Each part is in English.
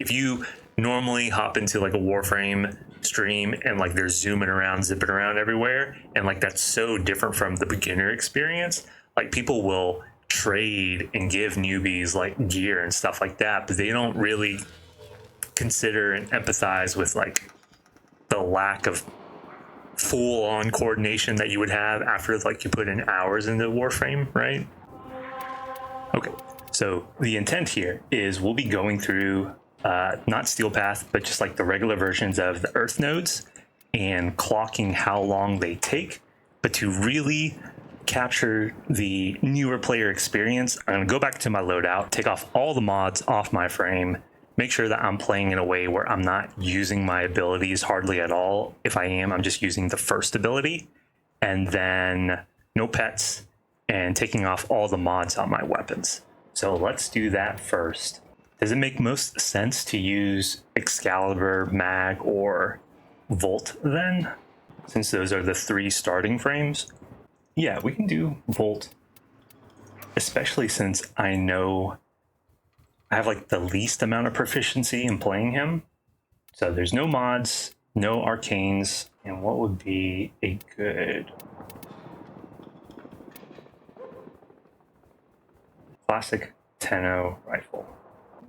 if you normally hop into like a Warframe stream and like they're zooming around, zipping around everywhere, and like that's so different from the beginner experience, like people will trade and give newbies like gear and stuff like that, but they don't really consider and empathize with like the lack of full-on coordination that you would have after like you put in hours into Warframe, right? Okay, so the intent here is we'll be going through not Steel Path, but just like the regular versions of the Earth nodes and clocking how long they take. But to really capture the newer player experience, I'm gonna go back to my loadout, take off all the mods off my frame, make sure that I'm playing in a way where I'm not using my abilities hardly at all. If I am, I'm just using the first ability, and then no pets, and taking off all the mods on my weapons. So let's do that first. Does it make most sense to use Excalibur, Mag, or Volt then? Since those are the 3 starting frames? Yeah, we can do Volt. Especially since I know I have like the least amount of proficiency in playing him. So there's no mods, no arcanes, and what would be a good classic Tenno rifle?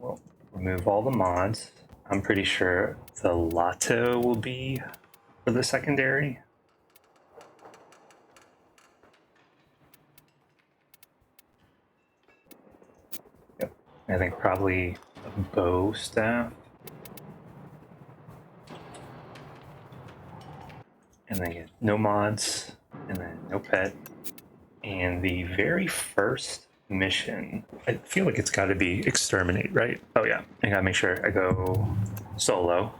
We'll remove all the mods. I'm pretty sure the Lato will be for the secondary. I think probably a bow staff. And then get no mods, and then no pet. And the very first mission, I feel like it's got to be Exterminate, right? Oh yeah, I gotta make sure I go solo.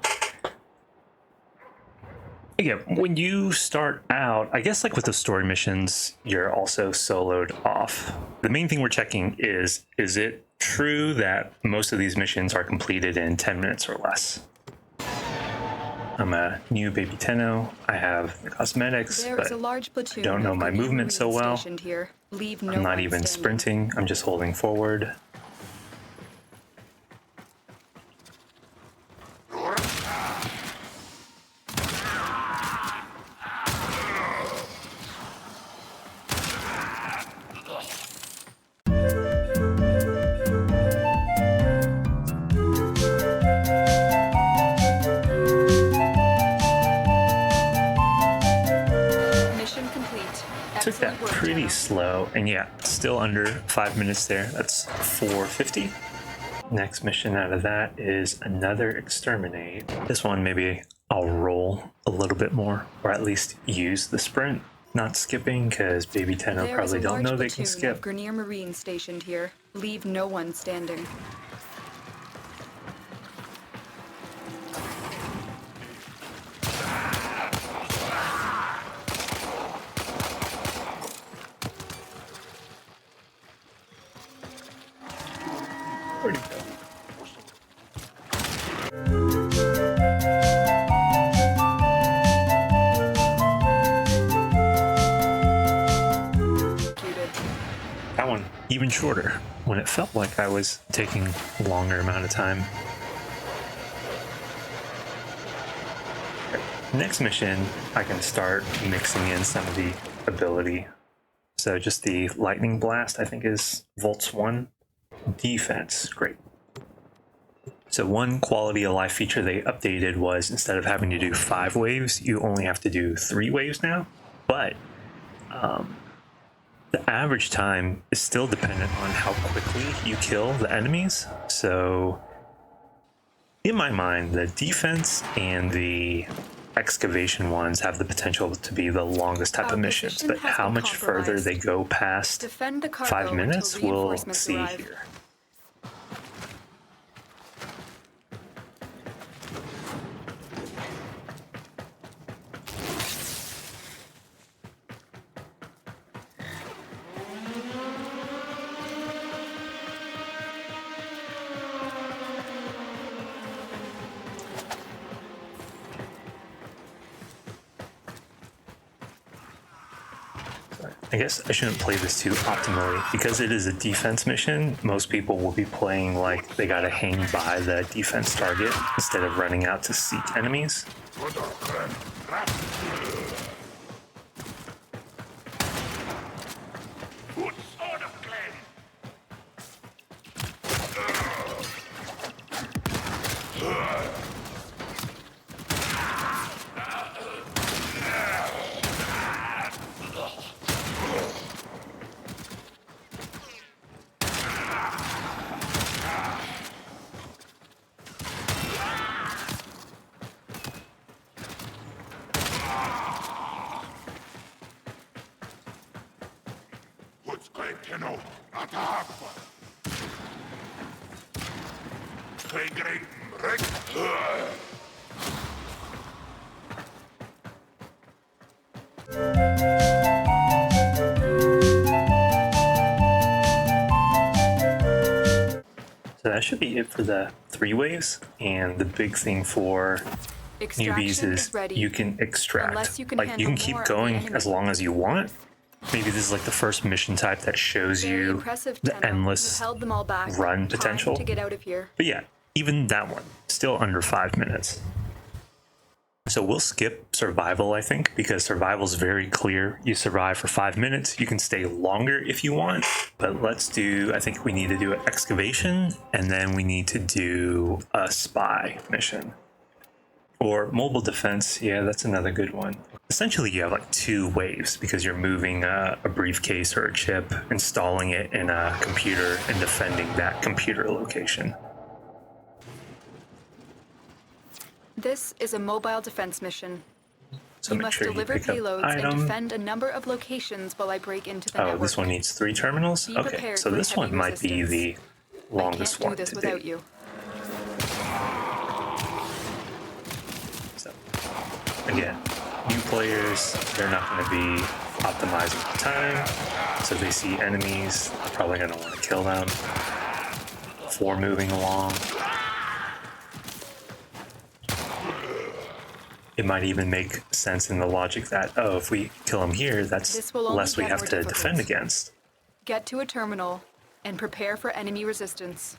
Yeah, when you start out, I guess like with the story missions, you're also soloed off. The main thing we're checking is it true that most of these missions are completed in 10 minutes or less? I'm a new baby Tenno. I have the cosmetics, but I don't know my movement so well. I'm not even sprinting, I'm just holding forward. Took that pretty slow, and yeah, still under 5 minutes there. That's 450. Next mission out of that is another Exterminate. This one maybe I'll roll a little bit more, or at least use the sprint, not skipping, because baby Tenno probably don't know they can skip. Grenier Marine stationed here. Leave no one standing. Where'd he go? That one even shorter, when it felt like I was taking a longer amount of time. Next mission, I can start mixing in some of the ability. So just the Lightning Blast, I think, is Volt's 1. Defense, great. So one quality of life feature they updated was instead of having to do 5 waves, you only have to do 3 waves now. But the average time is still dependent on how quickly you kill the enemies. So in my mind, the defense and the excavation ones have the potential to be the longest type of missions, but how much further they go past 5 minutes, we'll see here. I guess I shouldn't play this too optimally. Because it is a defense mission, most people will be playing like they gotta hang by the defense target instead of running out to seek enemies. So that should be it for the 3 waves, and the big thing for newbies is you can extract. You can keep going as long as you want. Maybe this is like the first mission type that shows you the endless run potential. To get out of here. But yeah, even that one, still under 5 minutes. So we'll skip survival, I think, because survival is very clear. You survive for 5 minutes. You can stay longer if you want, but let's do, I think we need to do an excavation, and then we need to do a spy mission. Or mobile defense, yeah, that's another good one. Essentially, you have like 2 waves because you're moving a briefcase or a chip, installing it in a computer, and defending that computer location. This is a mobile defense mission. So You make must sure you deliver pick up payloads and item. defend a number of locations while I break into the Oh, network. this one needs 3 terminals? Be Okay, prepared so for this one heavy might be resistance. the longest I can't one do this to without date. you. So, again, new players, they're not going to be optimizing the time, so they see enemies, probably going to want to kill them before moving along. It might even make sense in the logic that, oh, if we kill them here, that's This will only less we get have more to difficult. defend against. Get to a terminal and prepare for enemy resistance.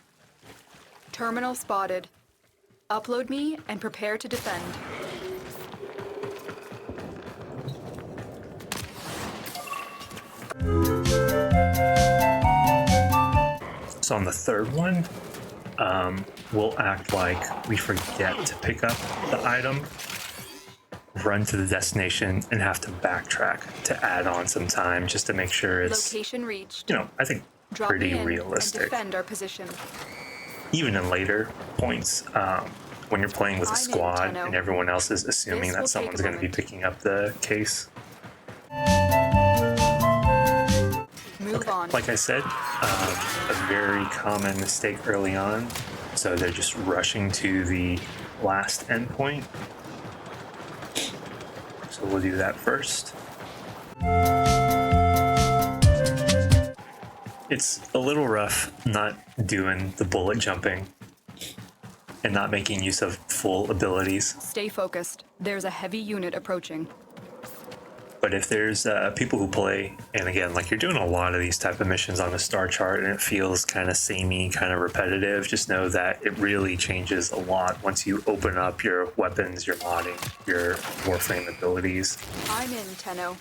Terminal spotted. Upload me and prepare to defend. So on the 3rd one, we'll act like we forget to pick up the item, run to the destination, and have to backtrack to add on some time just to make sure it's, Location reached. you know, I think Drop pretty me in realistic. and defend our position. Even in later points, when you're playing with a I'm in, squad Tenno. and everyone else is assuming This will that take someone's a going to be moment. picking up the case. Move on. Like I said, a very common mistake early on. So they're just rushing to the last endpoint. So we'll do that first. It's a little rough not doing the bullet jumping and not making use of full abilities. Stay focused. There's a heavy unit approaching. But if there's people who play, and again, like you're doing a lot of these type of missions on the star chart and it feels kind of samey, kind of repetitive, just know that it really changes a lot once you open up your weapons, your modding, your Warframe abilities. I'm in, Tenno.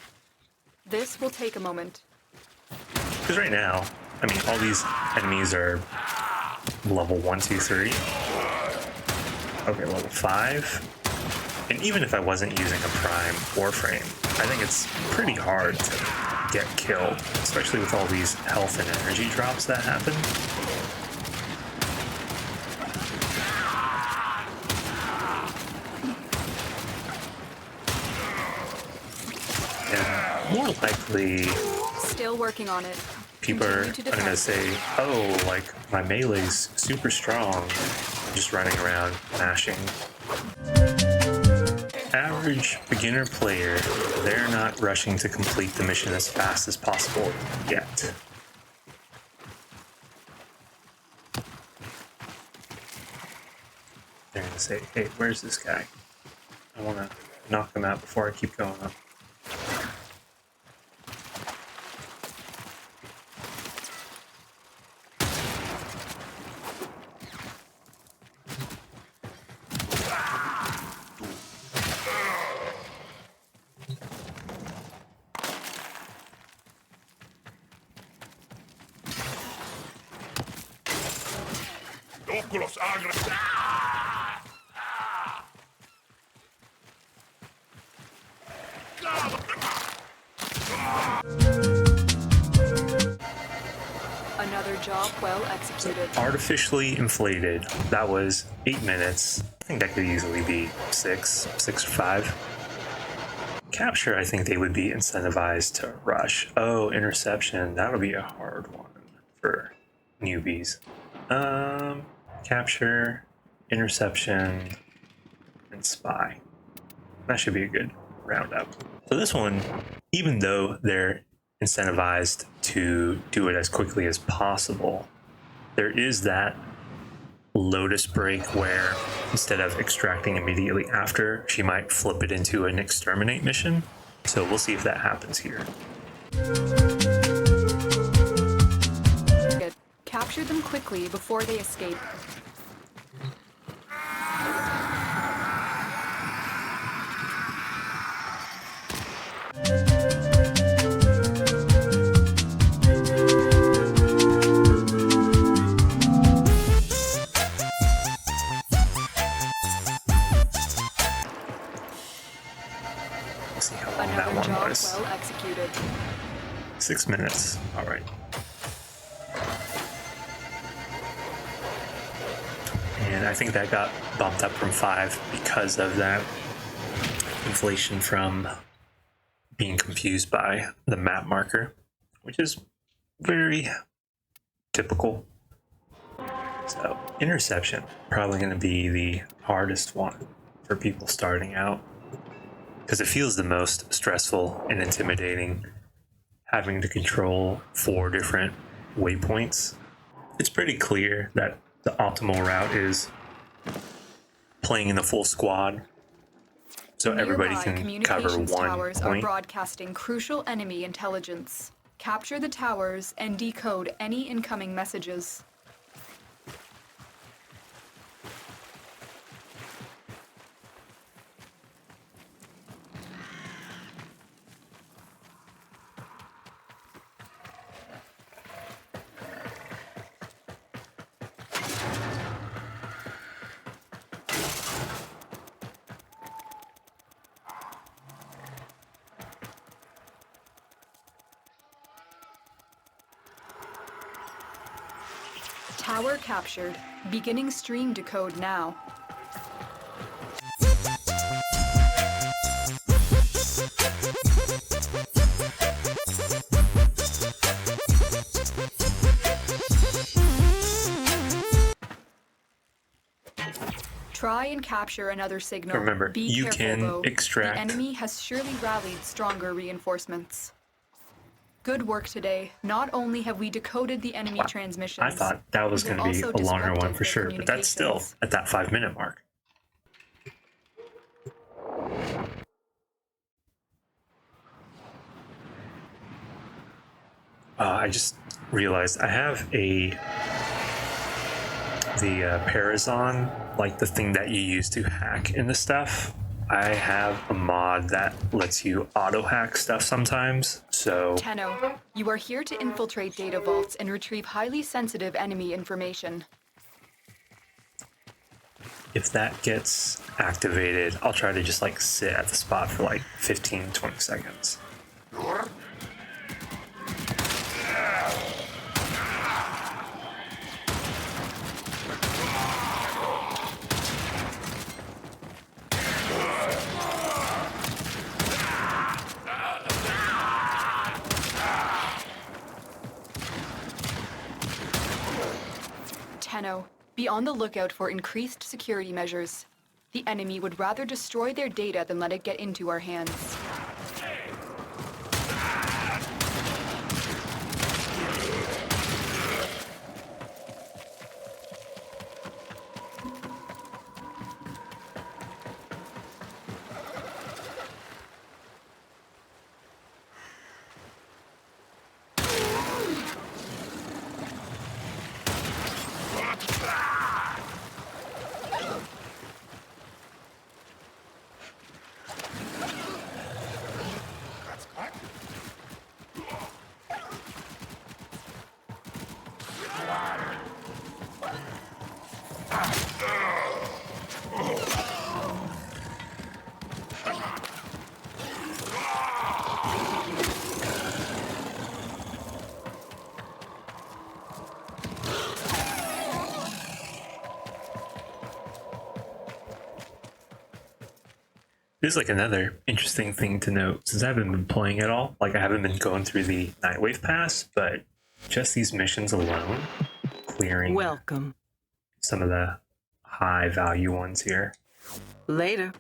This will take a moment. Because right now, I mean, all these enemies are level 1, 2, 3. Okay, level 5. And even if I wasn't using a prime Warframe, I think it's pretty hard to get killed, especially with all these health and energy drops that happen. And more likely, Still working on it. people are Continue to going to defend. say, oh, like, my melee's super strong, just running around mashing. Average beginner player, they're not rushing to complete the mission as fast as possible yet. They're going to say, hey, where's this guy? I want to knock him out before I keep going up. vehículos agresivos. Another job well executed. Artificially inflated. That was 8 minutes. I think that could easily be 6 or 5. Capture, I think they would be incentivized to rush. Oh, interception. That'll be a hard one for newbies. Capture, interception, and spy. That should be a good roundup. So this one, even though they're incentivized to do it as quickly as possible, there is that Lotus break where instead of extracting immediately after, she might flip it into an Exterminate mission. So we'll see if that happens here. Capture them quickly before they escape. Let's see how long that Another one job was. well executed. 6 minutes. All right. And I think that got bumped up from 5 because of that inflation from being confused by the map marker, which is very typical. So interception, probably going to be the hardest one for people starting out because it feels the most stressful and intimidating, having to control 4 different waypoints. It's pretty clear that the optimal route is playing in the full squad, so everybody Nearby can cover communications one towers are point. broadcasting crucial enemy intelligence. Capture the towers and decode any incoming messages. Tower captured. Beginning stream decode now. Try and capture another signal. Remember, Be you careful, can though. extract- The enemy has surely rallied stronger reinforcements. Good work today. Not only have we decoded the enemy transmissions, I thought that was we have going to be also a longer one disrupted for their sure, but that's still communications. at that 5-minute mark. I just realized I have the Parazon, like the thing that you use to hack into stuff. I have a mod that lets you auto hack stuff sometimes. So Tenno, you are here to infiltrate data vaults and retrieve highly sensitive enemy information. if that gets activated, I'll try to just like sit at the spot for like 15, 20 seconds. Tenno, be on the lookout for increased security measures. The enemy would rather destroy their data than let it get into our hands. This is like another interesting thing to note since I haven't been playing at all. Like I haven't been going through the Nightwave Pass, but just these missions alone, clearing Welcome. some of the high value ones here. Later.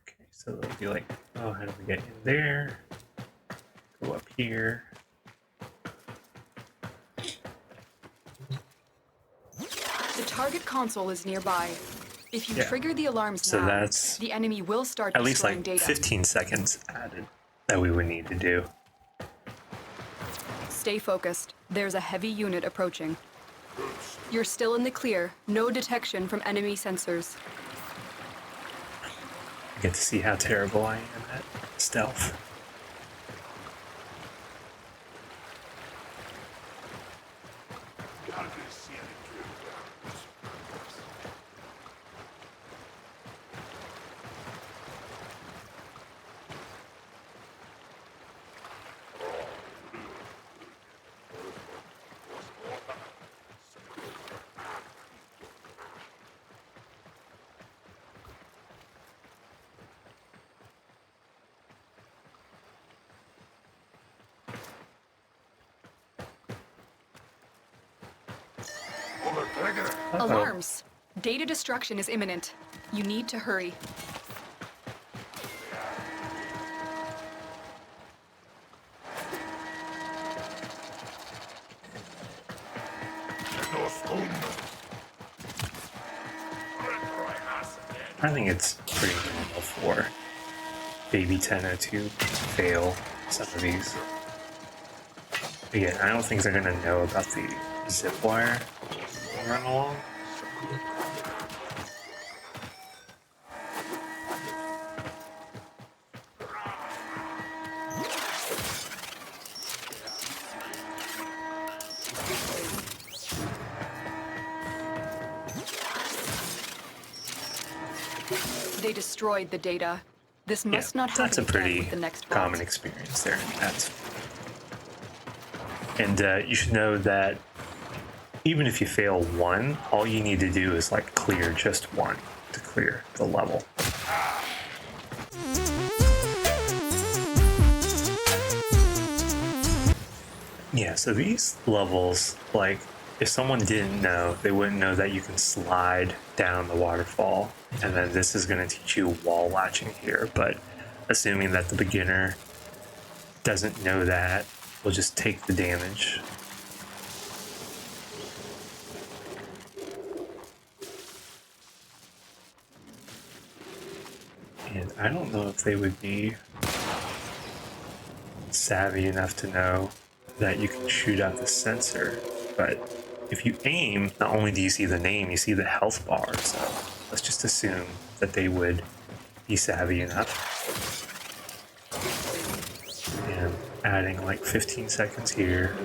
Okay, so they'll be like, oh, how do we get in there? Go up here. The target console is nearby. If you trigger the alarms So now, that's the enemy will start at least destroying like data. 15 seconds added that we would need to do. Stay focused. There's a heavy unit approaching. You're still in the clear. No detection from enemy sensors. I get to see how terrible I am at stealth. Alarms. Data destruction is imminent. You need to hurry. I think it's pretty normal for Baby 1002 to fail some of these. Again, I don't think they're going to know about the zip wire run along. They destroyed the data. This must not happen that's a again pretty with the next common vault. experience there. And you should know that even if you fail one, all you need to do is like clear just one to clear the level. Yeah, so these levels, like, if someone didn't know, they wouldn't know that you can slide down the waterfall. And then this is going to teach you wall latching here. But assuming that the beginner doesn't know that, will just take the damage. And I don't know if they would be savvy enough to know that you can shoot out the sensor, but if you aim, not only do you see the name, you see the health bar, so let's just assume that they would be savvy enough. And adding like 15 seconds here.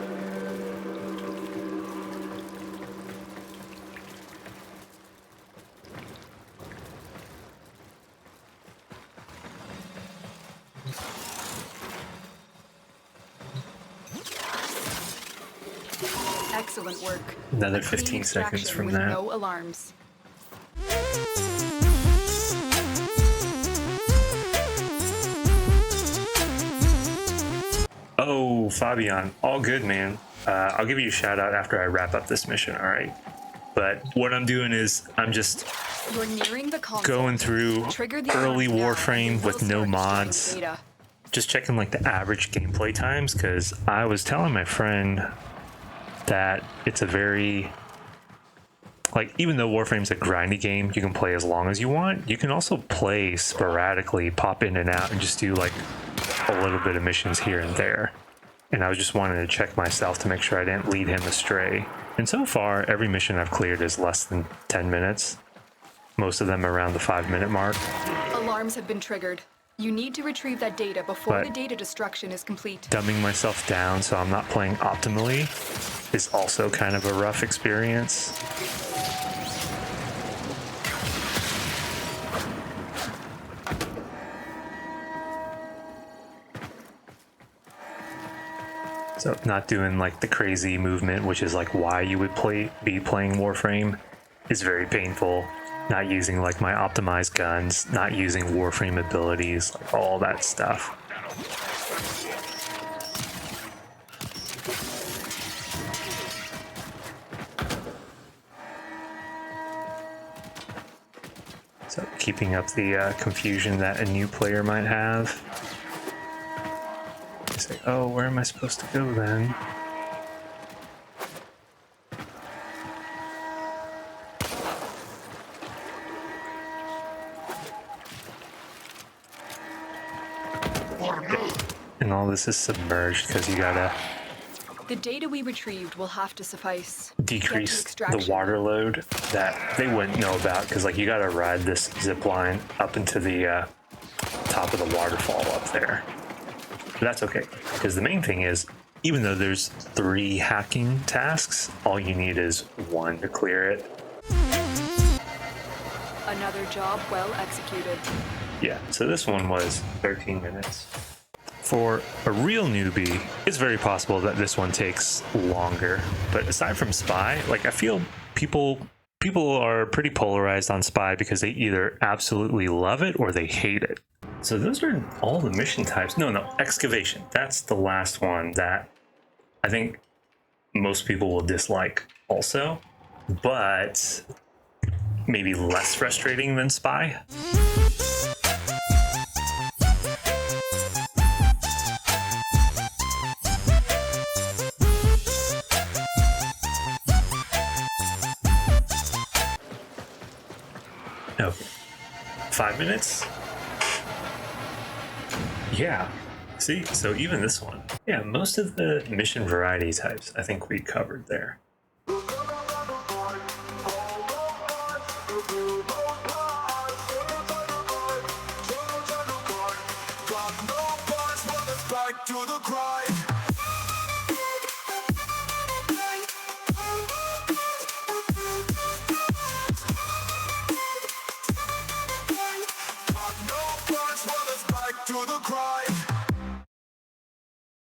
Excellent work. Another A clean 15 seconds extraction from with that. No alarms. Oh, Fabian, all good, man. I'll give you a shout out after I wrap up this mission, all right? But what I'm doing is I'm just You're nearing the console. going through Trigger the early alarms now, and Warframe they with will no start destroying mods. data. Just checking like the average gameplay times, because I was telling my friend that it's a very, like, even though Warframe's a grindy game, you can play as long as you want. You can also play sporadically, pop in and out, and just do like a little bit of missions here and there. And I was just wanting to check myself to make sure I didn't lead him astray. And so far, every mission I've cleared is less than 10 minutes. Most of them around the 5-minute mark. Alarms have been triggered. You need to retrieve that data before But- the data destruction is complete. Dumbing myself down so I'm not playing optimally is also kind of a rough experience. So not doing like the crazy movement, which is like why you would be playing Warframe, is very painful. Not using like my optimized guns, not using Warframe abilities, like all that stuff. So keeping up the confusion that a new player might have. You say, oh, where am I supposed to go then? And all this is submerged because you gotta The data we retrieved will have to suffice. decrease Get to the extraction. water load that they wouldn't know about, because like you gotta ride this zip line up into the top of the waterfall up there. But that's okay, because the main thing is, even though there's 3 hacking tasks, all you need is 1 to clear it. Another job well executed. Yeah, so this one was 13 minutes. For a real newbie, it's very possible that this one takes longer. But aside from Spy, like I feel people are pretty polarized on Spy because they either absolutely love it or they hate it. So those are all the mission types. No, Excavation. That's the last one that I think most people will dislike also, but maybe less frustrating than Spy. Okay. 5 minutes? Yeah. See, so even this one. Yeah, most of the mission variety types I think we covered there. To the cry.